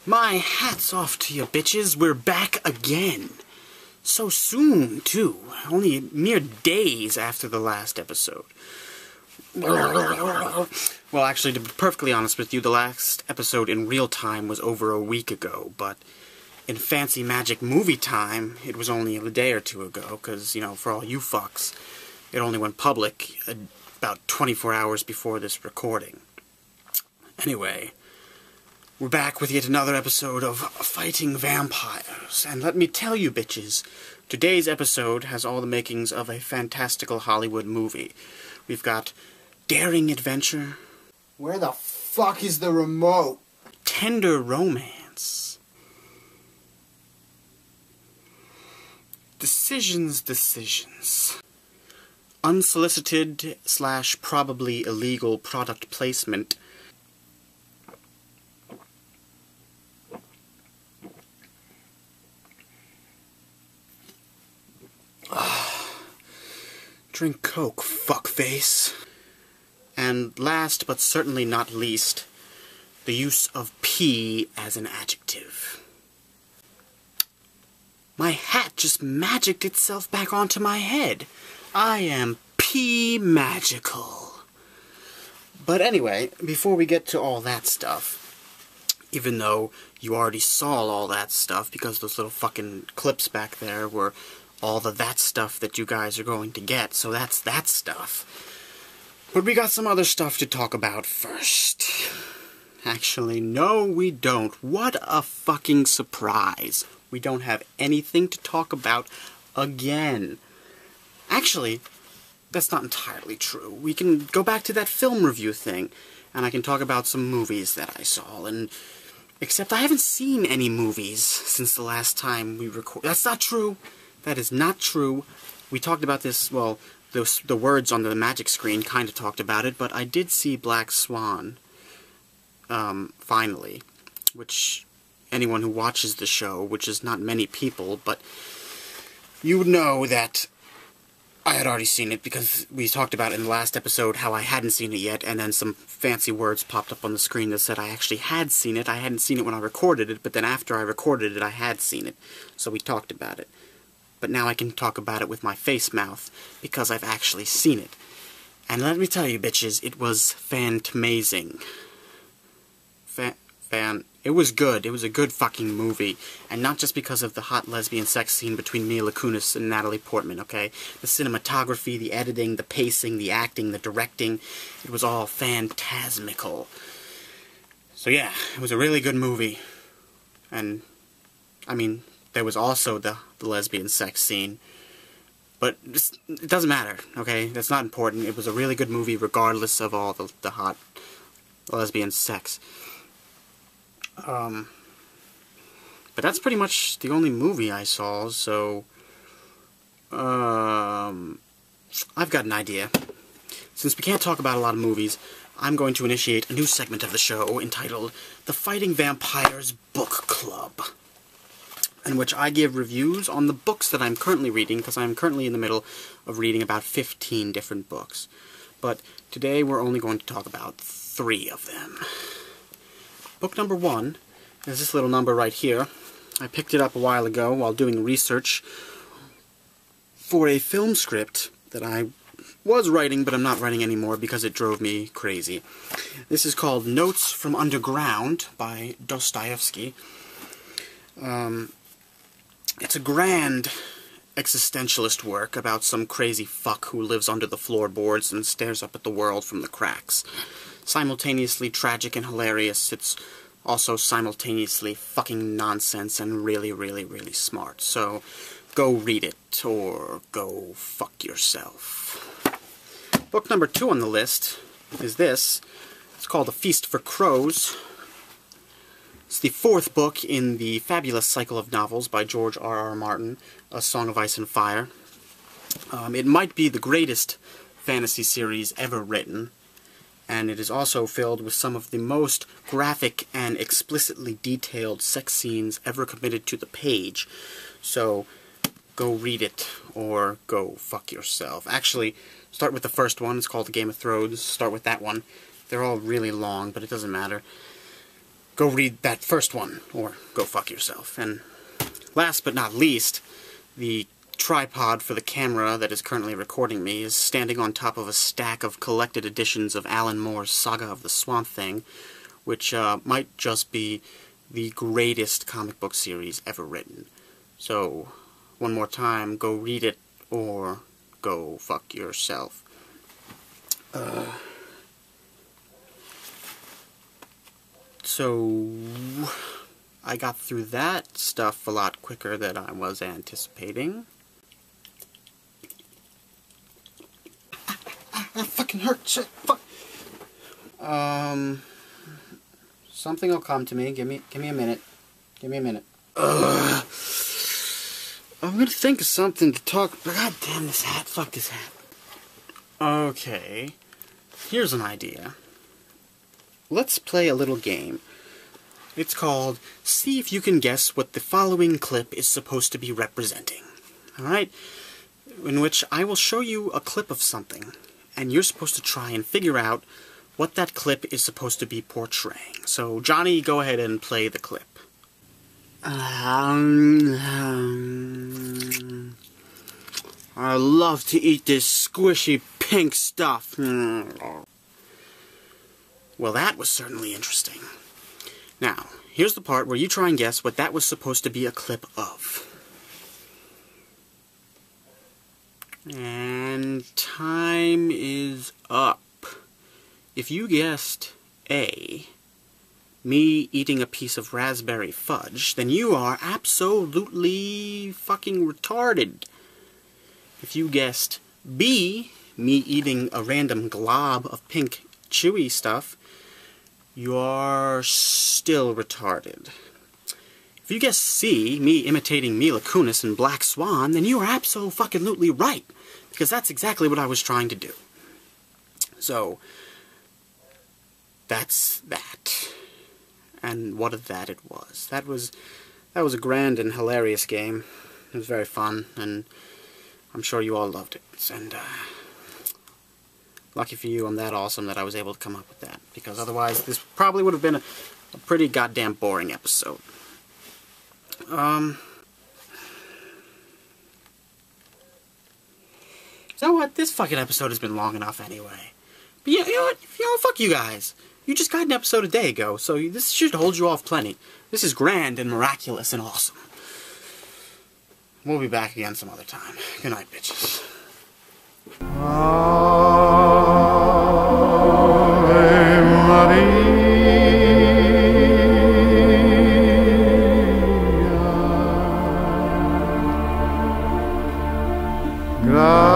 My hat's off to you, bitches. We're back again. So soon, too. Only mere days after the last episode. Well, actually, to be perfectly honest with you, the last episode in real time was over a week ago, but in fancy magic movie time, it was only a day or two ago, because, you know, for all you fucks, it only went public about 24 hours before this recording. Anyway, we're back with yet another episode of Fighting Vampires, and let me tell you, bitches, today's episode has all the makings of a fantastical Hollywood movie. We've got daring adventure. Where the fuck is the remote? Tender romance. Decisions. Unsolicited / probably illegal product placement. Drink Coke, fuckface. And last but certainly not least, the use of pee as an adjective. My hat just magicked itself back onto my head. I am pee magical. But anyway, before we get to all that stuff, even though you already saw all that stuff because those little fucking clips back there were all that stuff that you guys are going to get, so that's that stuff. But we got some other stuff to talk about first. Actually, no, we don't. What a fucking surprise. We don't have anything to talk about again. Actually, that's not entirely true. We can go back to that film review thing, and I can talk about some movies that I saw, and except I haven't seen any movies since the last time we recorded. That's not true. That is not true. We talked about this, well, the words on the magic screen kind of talked about it, but I did see Black Swan, finally, which anyone who watches the show, which is not many people, but you know that I had already seen it because we talked about it in the last episode how I hadn't seen it yet, and then some fancy words popped up on the screen that said I actually had seen it. I hadn't seen it when I recorded it, but then after I recorded it, I had seen it, so we talked about it. But now I can talk about it with my face mouth, because I've actually seen it. And let me tell you, bitches, it was fantamazing. It was good. It was a good fucking movie. And not just because of the hot lesbian sex scene between Mila Kunis and Natalie Portman, okay? The cinematography, the editing, the pacing, the acting, the directing, it was all phantasmical. So yeah, it was a really good movie. And, I mean, there was also the lesbian sex scene. But it doesn't matter, okay? That's not important. It was a really good movie regardless of all the hot lesbian sex. But that's pretty much the only movie I saw, so I've got an idea. Since we can't talk about a lot of movies, I'm going to initiate a new segment of the show entitled The Fighting Vampires Book Club, in which I give reviews on the books that I'm currently reading, because I'm currently in the middle of reading about 15 different books. But today we're only going to talk about 3 of them. Book number 1 is this little number right here. I picked it up a while ago while doing research for a film script that I was writing, but I'm not writing anymore because it drove me crazy. This is called Notes from Underground by Dostoevsky. It's a grand existentialist work about some crazy fuck who lives under the floorboards and stares up at the world from the cracks. Simultaneously tragic and hilarious, it's also simultaneously fucking nonsense and really, really, really smart. So, go read it, or go fuck yourself. Book number 2 on the list is this. It's called A Feast for Crows. It's the 4th book in the fabulous cycle of novels by George R.R. Martin, A Song of Ice and Fire. It might be the greatest fantasy series ever written, and it is also filled with some of the most graphic and explicitly detailed sex scenes ever committed to the page. So, go read it, or go fuck yourself. Actually, start with the first one. It's called The Game of Thrones. Start with that one. They're all really long, but it doesn't matter. go read that first one, or go fuck yourself. And last but not least, the tripod for the camera that is currently recording me is standing on top of a stack of collected editions of Alan Moore's Saga of the Swamp Thing, which might just be the greatest comic book series ever written. So, one more time, go read it, or go fuck yourself. So, I got through that stuff a lot quicker than I was anticipating. That fucking hurt. Shit. Fuck. Something will come to me. Give me a minute. Give me a minute. I'm gonna think of something to talk about. God damn this hat. Fuck this hat. Okay. Here's an idea. Let's play a little game. It's called See If You Can Guess What the Following Clip is Supposed to Be Representing. Alright? In which I will show you a clip of something, and you're supposed to try and figure out what that clip is supposed to be portraying. So, Johnny, go ahead and play the clip. I love to eat this squishy pink stuff. Well, that was certainly interesting. Now, here's the part where you try and guess what that was supposed to be a clip of. And time is up. If you guessed A, me eating a piece of raspberry fudge, then you are absolutely fucking retarded. If you guessed B, me eating a random glob of pink chewy stuff, you are still retarded. If you guessed C, me imitating Mila Kunis in Black Swan, then you are absolutely right, because that's exactly what I was trying to do. So, that's that. And what of that it was. That was a grand and hilarious game. It was very fun, and I'm sure you all loved it. And, lucky for you, I'm that awesome that I was able to come up with that. Because otherwise, this probably would have been a pretty goddamn boring episode. So what? This fucking episode has been long enough anyway. But you know what? Fuck you guys. You just got an episode a day ago, so this should hold you off plenty. This is grand and miraculous and awesome. We'll be back again some other time. Good night, bitches. God.